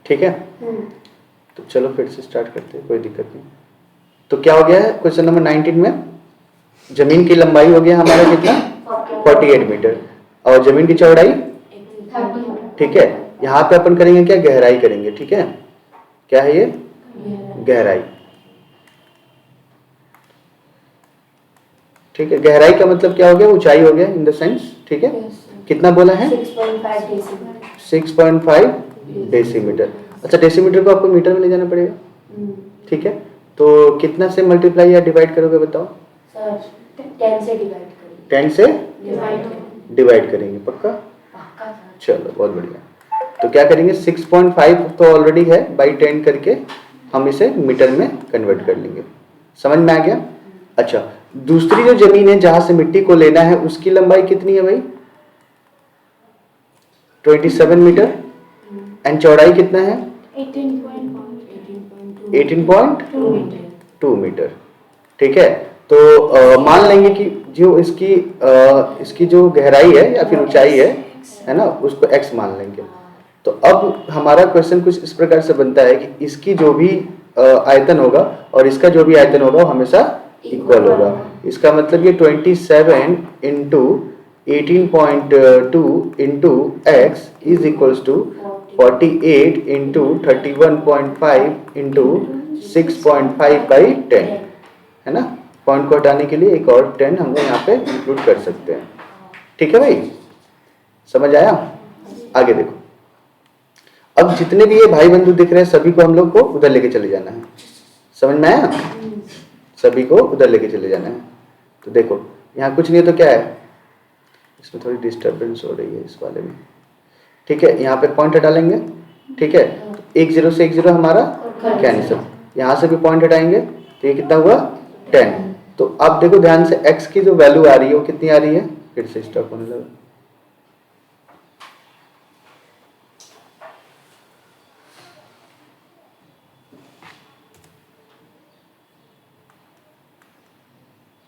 ठीक है, तो चलो फिर से स्टार्ट करते हैं, कोई दिक्कत नहीं। तो क्या हो गया है क्वेश्चन नंबर 19 में, जमीन की लंबाई हो गया हमारा कितना 48 मीटर और जमीन की चौड़ाई, ठीक है। यहाँ पे अपन करेंगे क्या, गहराई करेंगे, ठीक है। क्या है ये, गहराई, ठीक है। गहराई का मतलब क्या हो गया, ऊंचाई हो गया इन द सेंस, ठीक है। कितना बोला है, 6.5 डेसीमीटर। अच्छा, डेसीमीटर को आपको मीटर में ले जाना पड़ेगा, ठीक है। तो कितना से मल्टीप्लाई या डिवाइड करोगे बताओ सर? 10 से डिवाइड करेंगे। 10 से डिवाइड करेंगे, पक्का? चलो बहुत बढ़िया। तो क्या करेंगे, 6.5 तो ऑलरेडी है, बाई 10 करके हम इसे मीटर में कन्वर्ट कर लेंगे। समझ में आ गया? अच्छा, दूसरी जो जमीन है जहां से मिट्टी को लेना है उसकी लंबाई कितनी है भाई, 27 मीटर एंड चौड़ाई कितना है, 18.2 मीटर, ठीक है। तो मान लेंगे कि जो इसकी जो गहराई है या फिर ऊंचाई है ना, उसको x मान लेंगे। तो अब हमारा क्वेश्चन कुछ इस प्रकार से बनता है कि इसकी जो भी आयतन होगा और इसका जो भी आयतन होगा वो हमेशा इक्वल होगा। इसका मतलब ये 27 into 18.2 into x is equals to 48 into 31.5 into 6.5 by 10, है ना। पॉइंट को हटाने के लिए एक और 10 हम लोग यहाँ पे इंक्लूड कर सकते हैं, ठीक है भाई, समझ आया? आगे देखो, अब जितने भी ये भाई बंधु दिख रहे हैं सभी को हम लोग को उधर लेके चले जाना है। समझ में आया? सभी को उधर लेके चले जाना है। तो देखो यहाँ कुछ नहीं है तो क्या है, इसमें थोड़ी डिस्टर्बेंस हो रही है इस वाले में, ठीक है। यहाँ पे पॉइंट हटा लेंगे, ठीक है। तो 1 0 से 1 0 हमारा कैंसिल, यहाँ से भी पॉइंट हटाएंगे तो ये कितना हुआ 10। तो अब देखो ध्यान से x की जो वैल्यू आ रही है वो कितनी आ रही है, फिर से स्टॉप होने लगा,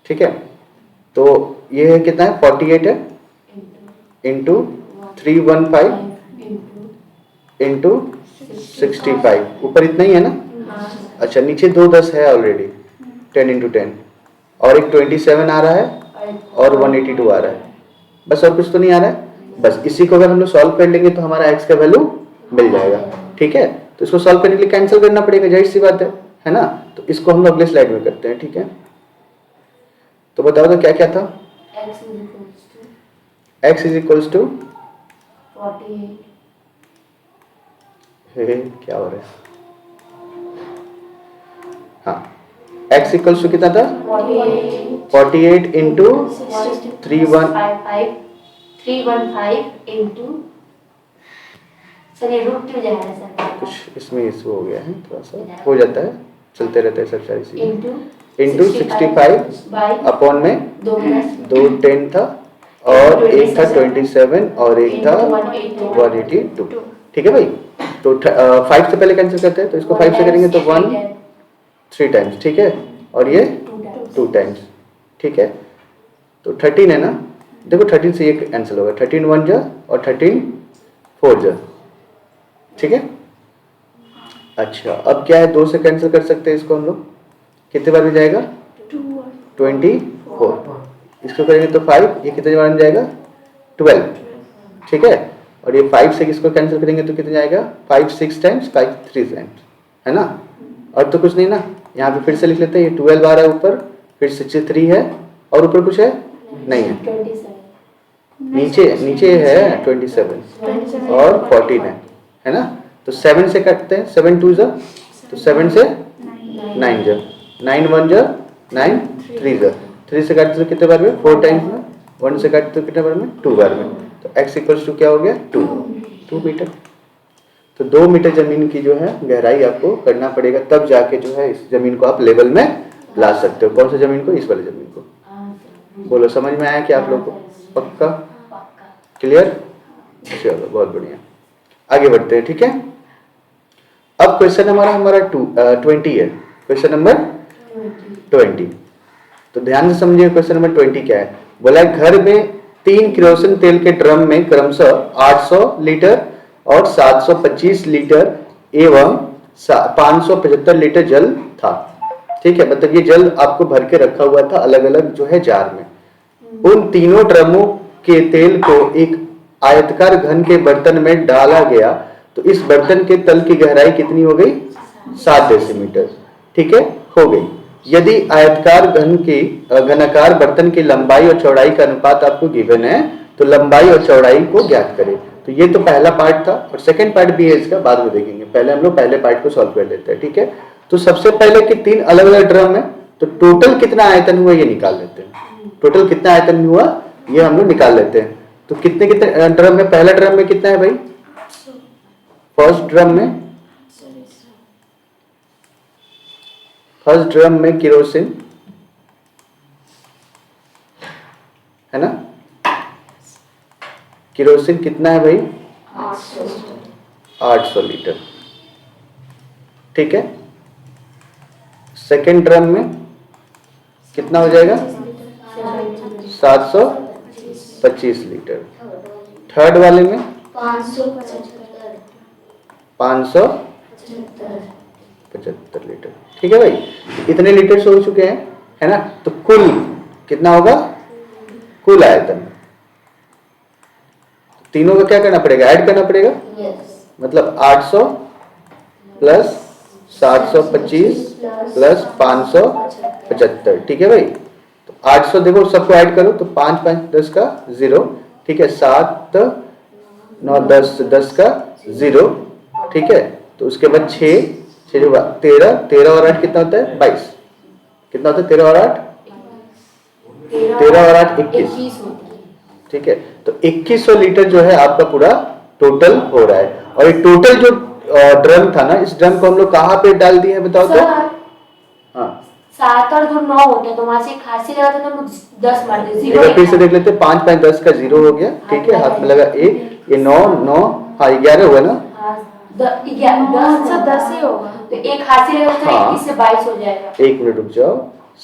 ठीक है। तो ये है कितना है, 48 है इंटू 315 इंटू 65, ऊपर इतना ही है ना। अच्छा, नीचे 2 10 है ऑलरेडी, 10 इंटू 10 और एक 27 आ रहा है और 182 आ रहा है, बस और कुछ तो नहीं आ रहा है। बस इसी को अगर हम लोग सॉल्व कर लेंगे तो हमारा x का वैल्यू मिल जाएगा, ठीक है। तो इसको सॉल्व करने के लिए कैंसिल करना पड़ेगा, जाहिर सी बात है ना। तो इसको हम लोग अगले स्लाइड में करते हैं, ठीक है। तो बताओ तो क्या क्या था, x इज इक्वल्स टू 48, क्या हो रहा है, हाँ, x इक्वल्स टू कितना था 48 इंटू 315 इंटू, सर ये रूट क्यों जा रहा है सर? कुछ इसमें इशू हो गया है, थोड़ा सा हो जाता है, चलते रहते हैं सब सारी चीजें। इंटू 65 अपॉन में 2 10 था और एक था 27 और एक था 182, ठीक है भाई। तो 5 से पहले कैंसिल करते हैं, तो इसको 5 से करेंगे तो 1 3 टाइम्स, ठीक है, और ये 2 टाइम्स, ठीक है। तो 13 है ना, देखो 13 से ये कैंसिल होगा, 13 1 जा और 13 4 जा, ठीक है। अच्छा, अब क्या है, 2 से कैंसिल कर सकते हैं इसको हम लोग, कितने बार में जाएगा 24, इसको करेंगे तो 5, ये कितने बार में जाएगा 12, ठीक है। और ये 5 से इसको कैंसिल करेंगे तो कितने जाएगा 5 6 टाइम्स 5 3 टाइम्स, है ना। और तो कुछ नहीं ना, यहाँ पे फिर से लिख लेते हैं, ये 12 आ रहा है ऊपर, फिर 63 है और ऊपर कुछ है नहीं है, नीचे है 27 और 14 है ना। तो 7 से काटते हैं, 7 2 जा, तो 7 से 9 जा, 9 1 जा 9 3 जा, 3 से काटते तो कितने बार में 4 टाइम्स में, 1 से काटते तो कितने बार में 2 बार में। तो x इक्वल्स टू क्या हो गया 2 मीटर। तो 2 मीटर जमीन की जो है गहराई आपको करना पड़ेगा, तब जाके जो है इस जमीन को आप लेवल में ला सकते हो। कौन सी जमीन को, इस वाली जमीन को। बोलो समझ में आया क्या आप लोग को, पक्का क्लियर? चलो बहुत बढ़िया, आगे बढ़ते हैं, ठीक है। अब क्वेश्चन हमारा 20 है, क्वेश्चन नंबर 20। तो ध्यान से समझिए क्वेश्चन नंबर 20 क्या है। बोला घर में 3 केरोसिन तेल के ड्रम में क्रमशः 800 लीटर और 725 लीटर एवं 575 लीटर जल था। ठीक है, मतलब ये जल आपको भर के रखा हुआ था अलग अलग जो है जार में। उन तीनों ड्रमों के तेल को एक आयताकार घन के बर्तन में डाला गया, तो इस बर्तन के तल की गहराई कितनी हो गई? 7 डेसीमीटर। ठीक है, हो गई। यदि आयताकार घन की घनाकार बर्तन की लंबाई और चौड़ाई का अनुपात आपको गिवन है, तो लंबाई और चौड़ाई को ज्ञात करें। तो ये तो पहला पार्ट था, और सेकंड पार्ट भी है इसका, बाद में देखेंगे। पहले हम लोग पहले पार्ट को सॉल्व कर लेते हैं। ठीक है, तो सबसे पहले कि 3 अलग अलग ड्रम है, तो टोटल कितना आयतन हुआ ये निकाल लेते हैं। टोटल कितना आयतन हुआ ये हम लोग निकाल लेते हैं। तो कितने कितने ड्रम में? पहला ड्रम में कितना है भाई? फर्स्ट ड्रम में केरोसिन है ना। केरोसिन कितना है भाई? 800 लीटर। ठीक है, सेकेंड ड्रम में कितना हो जाएगा? 725 लीटर। थर्ड वाले में 575 लीटर। ठीक है भाई, इतने लीटर हो चुके हैं, है ना। तो कुल कितना होगा? कुल आयतन तीनों का क्या करना पड़ेगा? ऐड करना पड़ेगा। मतलब 800 प्लस 725 प्लस 575। ठीक है भाई, तो 800 देखो सबको ऐड करो, तो 5 5 10 का 0। ठीक है, 7 9 10 10 का 0। ठीक है, तो उसके बाद 6 13 13 और 8 कितना होता है? 22। कितना होता है? 13 और 8 21। ठीक है, तो 2100 लीटर जो है आपका पूरा टोटल हो रहा है। और ये टोटल जो ड्रम था ना, इस ड्रम को हम लोग कहाँ पे डाल दिए हैं बताओ तो? हाँ, 7 और 2 9 होते हैं, तो वहां से खांसी लगा तो हम 10 मार दे। फिर से देख लेते हैं। 5 5 10 का 0 हो गया। ठीक है, हाथ में लगा 1, ये 9 9, हाँ 11 हुआ ना। 10 ही होगा, तो एक खांसी लगा तो 21 से 22 हो जाएगा। 1 मिनट रुक जाओ।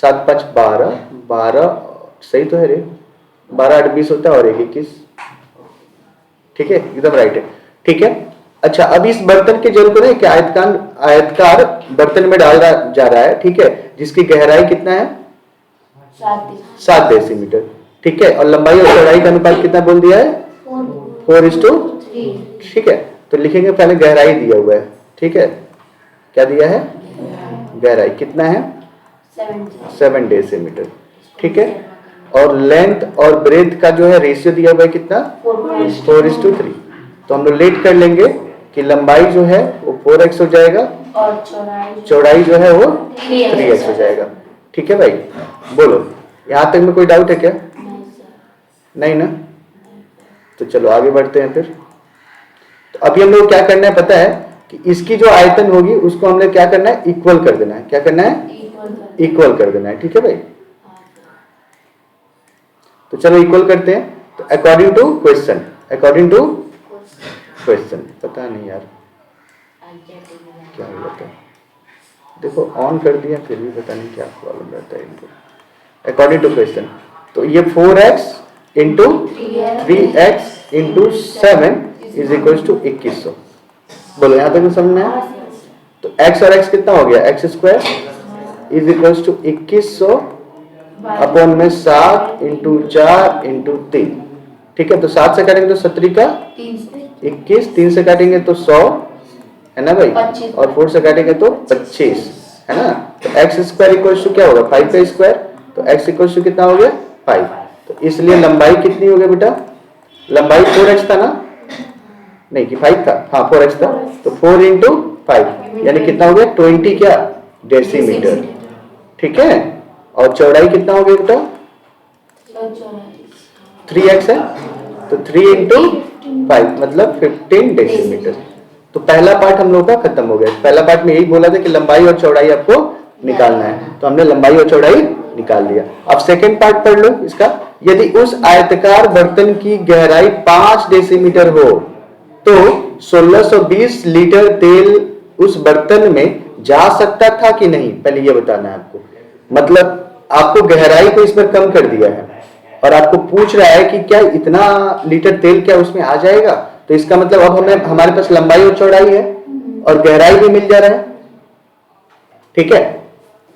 7 5 12 12 सही तो है रे। 12 8 20 होता है, और 1 21। ठीक है, एकदम राइट है। ठीक है, अच्छा अब इस बर्तन के जल को ना क्या आयतकार बर्तन में डाल जा रहा है। ठीक है, जिसकी गहराई कितना है? 7 डेसीमीटर। ठीक है, और लंबाई और चौड़ाई का अनुपात कितना बोल दिया है? 4:3। ठीक है, तो लिखेंगे पहले गहराई दिया हुआ है। ठीक है, क्या दिया है? गहराई कितना है? 7 डेसीमीटर। ठीक है, और लेंथ और ब्रेथ का जो है रेशियो दिया हुआ है कितना? 4:3। तो हम लोग लेट कर लेंगे कि लंबाई जो है वो 4x हो जाएगा, और चौड़ाई जो है वो 3x हो जाएगा। ठीक है भाई, बोलो यहाँ तक में कोई डाउट है क्या? नहीं ना, तो चलो आगे बढ़ते हैं फिर। तो अभी हम लोग क्या करना है पता है कि इसकी जो आयतन होगी उसको हमने क्या करना है? इक्वल कर देना है। क्या करना है? इक्वल कर देना है। ठीक है भाई, तो चलो इक्वल करते हैं। तो अकॉर्डिंग टू क्वेश्चन, पता नहीं यार क्या हुआ था। देखो ऑन कर दिया फिर भी पता नहीं क्या प्रॉब्लम रहता है इनको। अकॉर्डिंग टू क्वेश्चन, तो ये 4x into 3x into 7 is equal to 2100। बोलो यहाँ तक समझ में आया? तो x और x कितना हो गया? x square is equal to 2100 upon में 7 इंटू 4 इंटू 3। ठीक है, तो 7 से काटेंगे तो 17 का 21, 3 से काटेंगे तो 100 है ना भाई, 25, और 4 से काटेंगे तो 25 है ना। तो x स्क्वायर इक्वल टू क्या होगा? 5 का स्क्वायर। तो x इक्वल टू कितना हो गया? 5। तो इसलिए लंबाई कितनी हो गई बेटा? लंबाई 4x था ना, नहीं कि 5 था, हाँ 4x था। तो 4 इंटू 5 यानी कितना हो गया? 20 क्या? डेसीमीटर। ठीक है, और चौड़ाई कितना हो गया बेटा? 3x है, तो 3 इंटू 5 मतलब 15 डेसीमीटर। तो पहला पार्ट हम लोग का खत्म हो गया। पहला पार्ट में यही बोला था कि लंबाई और चौड़ाई आपको निकालना है, तो हमने लंबाई और चौड़ाई निकाल लिया। अब सेकंड पार्ट पढ़ लो इसका। यदि उस आयताकार बर्तन की गहराई 5 डेसीमीटर हो तो 1620 लीटर तेल उस बर्तन में जा सकता था कि नहीं? पहले ये बताना है आपको। मतलब आपको गहराई को इसमें कम कर दिया है और आपको पूछ रहा है कि क्या इतना लीटर तेल क्या उसमें आ जाएगा। तो इसका मतलब अब हमें हमारे पास लंबाई और चौड़ाई है और गहराई भी मिल जा रहा है, ठीक है,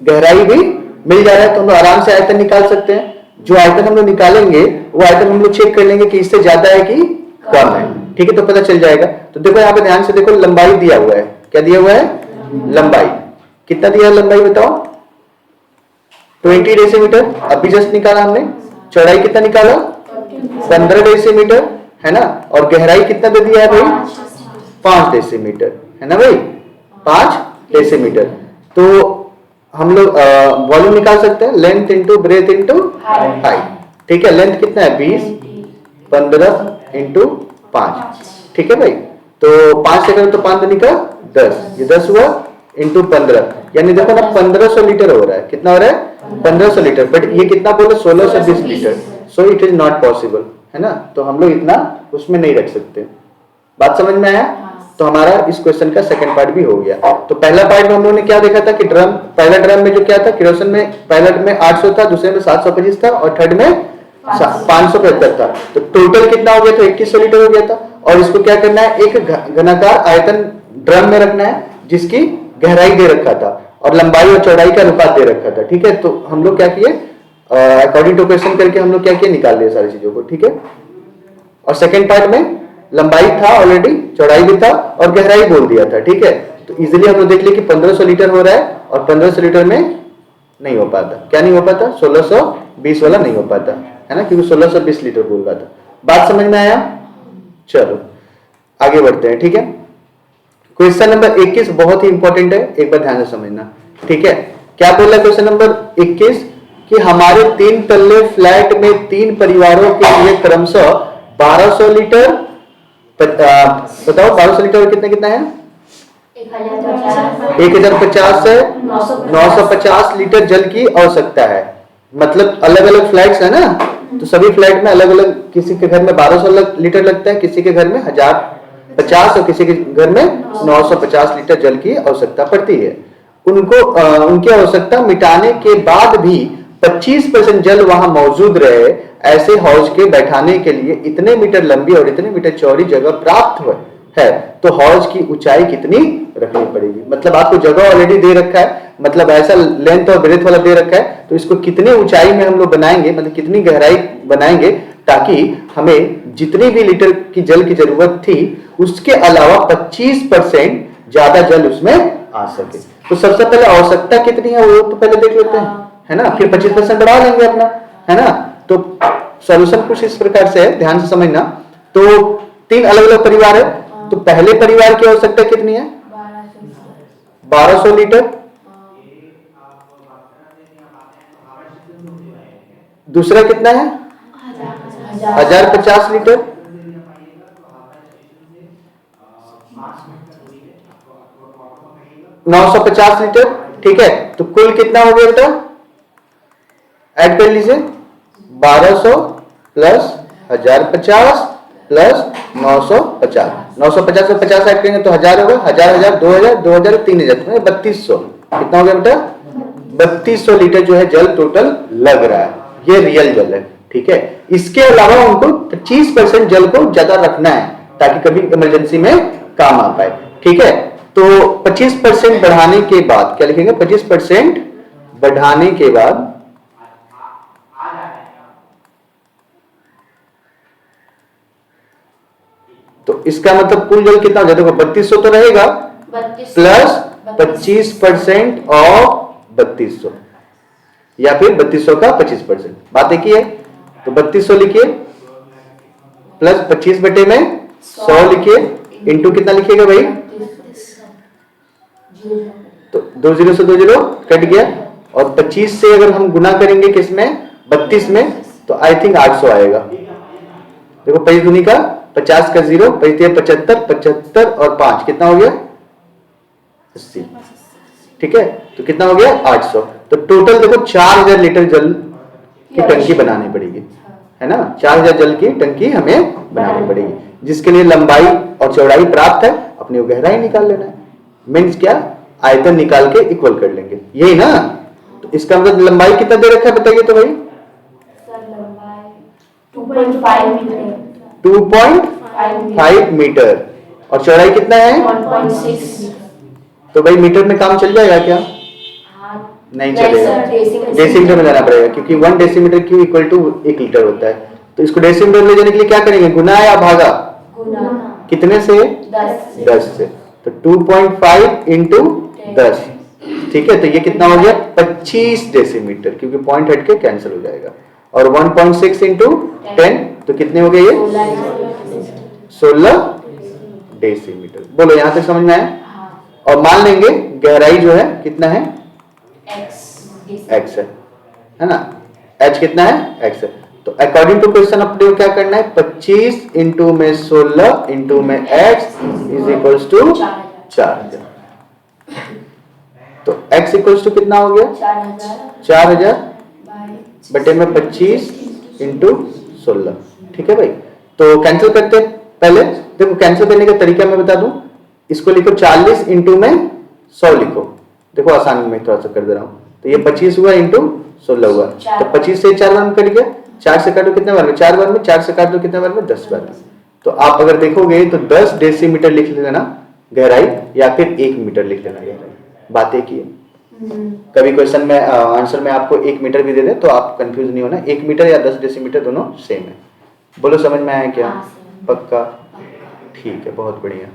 गहराई भी मिल जा रहा है, तो हम लोग आराम से आयतन निकाल सकते हैं। जो आयतन हम लोग निकालेंगे वो आयतन हम लोग चेक कर लेंगे कि इससे ज्यादा है कि कम है, ठीक है, तो पता चल जाएगा। तो देखो यहाँ पे ध्यान से देखो, लंबाई दिया हुआ है, क्या दिया हुआ है, लंबाई कितना दिया है, लंबाई बताओ 20 डेसीमीटर, अभी जस्ट निकाला हमने। चौड़ाई कितना निकाला, 15 डेसीमीटर, है ना, और गहराई कितना दे दिया है भाई, 5 डेसीमीटर, है ना भाई, 5 डेसीमीटर। तो हम लोग वॉल्यूम निकाल सकते हैं, length into breadth into height, ठीक है। लेंथ कितना है 20, 15 इंटू 5, ठीक है भाई। तो 5 से करें तो 5 दूनी का 10, ये 10 हुआ इंटू 15, यानी देखो ना 1500 लीटर हो रहा है। कितना हो रहा है, 1500 लीटर, बट ये कितना बोले 1620 litre, so it is not possible, है ना। तो हम लोग इतना उसमें नहीं रख सकते। बात समझ में आया। तो हमारा इस क्वेश्चन का सेकंड पार्ट भी हो गया। तो पहला पार्ट में हम लोगों ने क्या देखा था कि ड्रम, पहला ड्रम में जो क्या था, केरोसिन में पहला में 800 था, दूसरे में 725 था और थर्ड में 575 था। तो टोटल कितना हो गया था, 2100 लीटर हो गया था। और इसको क्या करना है, एक घनाकार आयतन ड्रम में रखना है जिसकी गहराई दे रखा था और लंबाई और चौड़ाई का अनुपात दे रखा था, ठीक है। तो हम लोग क्या किए, अकॉर्डिंग टू क्वेश्चन करके हम लोग क्या किए, निकाल लिए सारी चीजों को, ठीक है। और सेकेंड पार्ट में लंबाई था ऑलरेडी, चौड़ाई भी था और गहराई बोल दिया था, ठीक है। तो इजीली हम लोग देख लिए कि 1500 लीटर हो रहा है और 1500 लीटर में नहीं हो पाता। क्या नहीं हो पाता, 1620 वाला नहीं हो पाता, है ना, क्योंकि 1620 लीटर बोल रहा था। बात समझ में आया। चलो आगे बढ़ते हैं, ठीक है। क्वेश्चन नंबर 21 बहुत ही इंपॉर्टेंट है, एक बार ध्यान से समझना, ठीक है। क्या बोल रहा है क्वेश्चन नंबर 21 कि हमारे 3 तल्ले फ्लैट में 3 परिवारों के लिए क्रमशः 1200 लीटर, बताओ 1200 लीटर कितना कितना है, 1050 से 950 लीटर जल की आवश्यकता है। मतलब अलग अलग फ्लैट्स है ना, तो सभी फ्लैट में अलग अलग, किसी के घर में 1200 लीटर लगता है, किसी के घर में 1050 और किसी के घर में 950 लीटर जल की आवश्यकता पड़ती है। उनको उनकी आवश्यकता मिटाने के बाद भी 25% जल वहां मौजूद रहे, ऐसे हौज के बैठाने के लिए इतने मीटर लंबी और इतने मीटर चौड़ी जगह प्राप्त है। तो हौज की ऊंचाई कितनी रखनी पड़ेगी, मतलब आपको जगह ऑलरेडी दे रखा है, मतलब ऐसा लेंथ और ब्रेथ वाला दे रखा है, तो इसको कितनी ऊंचाई में हम लोग बनाएंगे, मतलब कितनी गहराई बनाएंगे ताकि हमें जितनी भी लीटर की जल की जरूरत थी उसके अलावा 25% ज्यादा जल उसमें आ सके। तो सबसे पहले आवश्यकता कितनी है वो तो पहले देख लेते हैं, है ना, फिर 25% बढ़ा लेंगे अपना, है ना। तो सॉल्यूशन कुछ इस प्रकार से है, ध्यान से समझना। तो 3 अलग अलग परिवार है, तो पहले परिवार की आवश्यकता कितनी है, 1200 लीटर, दूसरा कितना है 1050 लीटर, $950 लीटर, ठीक है। तो कुल कितना हो गया बेटा, ऐड कर लीजिए, 1200 प्लस 1050 प्लस 950, 950 से 50 ऐड करेंगे तो 1000 होगा, 1000 2000 2000 3000, 3200, कितना हो गया बेटा, 3200 लीटर जो है जल टोटल लग रहा है, ये रियल जल है, ठीक है। इसके अलावा उनको 25% जल को ज्यादा रखना है ताकि कभी इमरजेंसी में काम आ पाए, ठीक है। तो 25% बढ़ाने के बाद क्या लिखेंगे, 25% बढ़ाने के बाद तो इसका मतलब कुल जल कितना हो जाएगा, देखो 3200 तो रहेगा प्लस 25% ऑफ 3200 या फिर 3200 का 25%, बात एक ही है। तो 3200 लिखिए प्लस 25 बटे में 100 लिखिए, इंटू कितना लिखिएगा भाई, तो 2 0 से 2 0 कट गया, और 25 से अगर हम गुना करेंगे किसमें, 32 में, तो आई थिंक 800 आएगा। देखो 5 दूनी का 50 का 0, 75 75 और 5 कितना हो गया 80, ठीक है। तो कितना हो गया 800। तो टोटल देखो 4000 लीटर जल की टंकी बनानी पड़ेगी, है ना, 4000 जल की टंकी हमें बनानी पड़ेगी, जिसके लिए लंबाई और चौड़ाई प्राप्त है, अपने गहराई निकाल लेना है, मीन्स क्या, आयतन निकाल के इक्वल कर लेंगे, यही ना। तो इसका मतलब लंबाई कितना दे रखा है बताइए तो भाई, 2.5 मीटर, और चौड़ाई कितना है? 1.6। तो भाई मीटर में काम चल जाएगा क्या? नहीं चलेगा, डेसीमीटर में जाना पड़ेगा, क्योंकि 1 decimetre cube equal to 1 litre होता है। तो इसको डेसीमीटर ले जाने के लिए क्या करेंगे? गुना या भागा? कितने से? 10 से। तो 2.5 इंटू 10, ठीक है। तो ये कितना हो गया? 25 डेसीमीटर, क्योंकि पॉइंट हट के कैंसिल हो जाएगा। और 1.6 इंटू 10 तो कितने हो गए ये? 16 डेसीमीटर। बोलो यहां तक समझ में आया? और मान लेंगे गहराई जो है कितना है? x है ना? h कितना है? x है। तो अकॉर्डिंग टू क्वेश्चन अपने क्या करना है? 25 इंटू में 16 इंटू में x इज इक्वल्स टू 4000। तो x इक्वल्स टू कितना हो गया? 4000 बटे में 25 इंटू 16, ठीक है भाई। तो कैंसिल करते हैं। पहले देखो कैंसिल करने का तरीका मैं बता दूं। इसको लिखो 40 इंटू में 100 लिखो। देखो आसान में थोड़ा सा कर दे रहा हूं। तो ये 25 हुआ इंटू 16 हुआ। तो 25 से 4 बार में कट गया। 4 से काटो कितने बार में? 4 बार में। 4 से काट दो कितने बार में? 10 बार में। तो आप अगर देखोगे तो 10 डेसीमीटर लिख लेना गहराई, या फिर 1 मीटर लिख लेना गहराई। बात एक ही है। कभी क्वेश्चन में आंसर में आपको 1 मीटर भी दे दे तो आप कंफ्यूज नहीं होना। 1 मीटर या 10 डेसीमीटर दोनों सेम है। बोलो समझ में आया क्या? पक्का? ठीक है, बहुत बढ़िया।